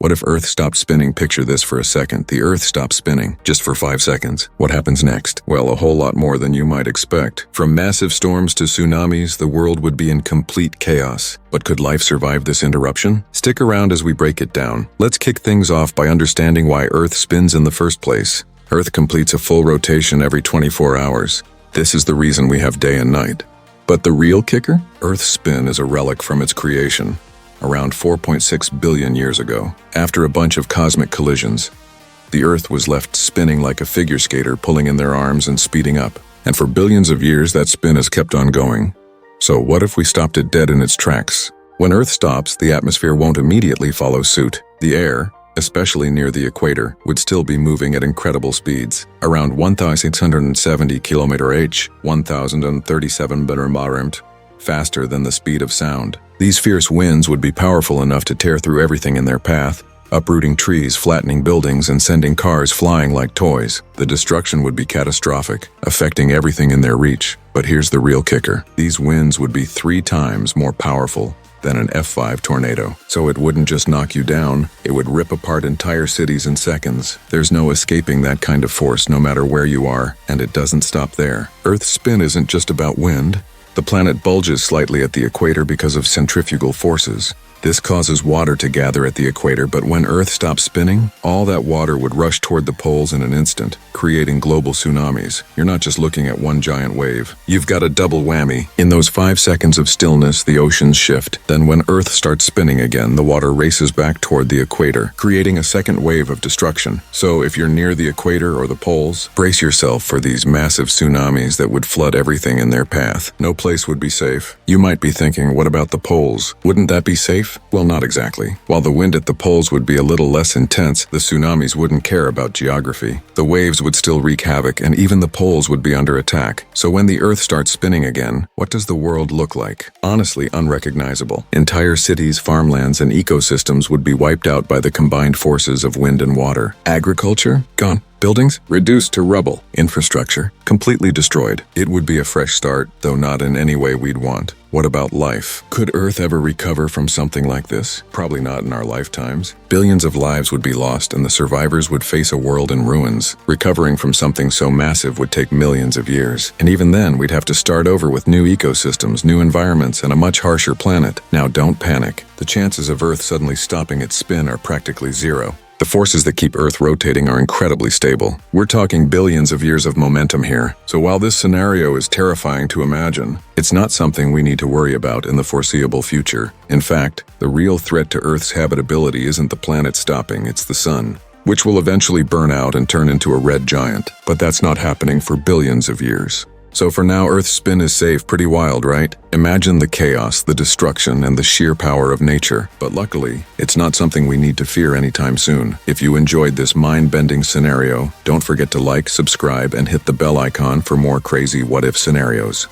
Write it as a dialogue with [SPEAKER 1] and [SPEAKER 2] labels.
[SPEAKER 1] What if Earth stopped spinning? Picture this for a second. The Earth stopped spinning, just for 5 seconds. What happens next? Well, a whole lot more than you might expect. From massive storms to tsunamis, the world would be in complete chaos. But could life survive this interruption? Stick around as we break it down. Let's kick things off by understanding why Earth spins in the first place. Earth completes a full rotation every 24 hours. This is the reason we have day and night. But the real kicker? Earth's spin is a relic from its creation. Around 4.6 billion years ago, after a bunch of cosmic collisions, the Earth was left spinning like a figure skater, pulling in their arms and speeding up. And for billions of years, that spin has kept on going. So what if we stopped it dead in its tracks? When Earth stops, the atmosphere won't immediately follow suit. The air, especially near the equator, would still be moving at incredible speeds. Around 1,670 km/h, 1,037 km/h, faster than the speed of sound. These fierce winds would be powerful enough to tear through everything in their path, uprooting trees, flattening buildings, and sending cars flying like toys. The destruction would be catastrophic, affecting everything in their reach. But here's the real kicker. These winds would be 3 times more powerful than an F5 tornado. So it wouldn't just knock you down, it would rip apart entire cities in seconds. There's no escaping that kind of force, no matter where you are, and it doesn't stop there. Earth's spin isn't just about wind. The planet bulges slightly at the equator because of centrifugal forces. This causes water to gather at the equator, but when Earth stops spinning, all that water would rush toward the poles in an instant, creating global tsunamis. You're not just looking at one giant wave. You've got a double whammy. In those 5 seconds of stillness, the oceans shift. Then when Earth starts spinning again, the water races back toward the equator, creating a second wave of destruction. So if you're near the equator or the poles, brace yourself for these massive tsunamis that would flood everything in their path. No place would be safe. You might be thinking, what about the poles? Wouldn't that be safe? Well, not exactly. While the wind at the poles would be a little less intense, the tsunamis wouldn't care about geography. The waves would still wreak havoc, and even the poles would be under attack. So when the Earth starts spinning again, what does the world look like? Honestly, unrecognizable. Entire cities, farmlands, and ecosystems would be wiped out by the combined forces of wind and water. Agriculture? Gone. Buildings? Reduced to rubble. Infrastructure? Completely destroyed. It would be a fresh start, though not in any way we'd want. What about life? Could Earth ever recover from something like this? Probably not in our lifetimes. Billions of lives would be lost, and the survivors would face a world in ruins. Recovering from something so massive would take millions of years. And even then, we'd have to start over with new ecosystems, new environments, and a much harsher planet. Now, don't panic. The chances of Earth suddenly stopping its spin are practically zero. The forces that keep Earth rotating are incredibly stable. We're talking billions of years of momentum here. So while this scenario is terrifying to imagine, it's not something we need to worry about in the foreseeable future. In fact, the real threat to Earth's habitability isn't the planet stopping, it's the sun, which will eventually burn out and turn into a red giant. But that's not happening for billions of years. So for now, Earth's spin is safe. Pretty wild, right? Imagine the chaos, the destruction, and the sheer power of nature. But luckily, it's not something we need to fear anytime soon. If you enjoyed this mind-bending scenario, don't forget to like, subscribe, and hit the bell icon for more crazy what-if scenarios.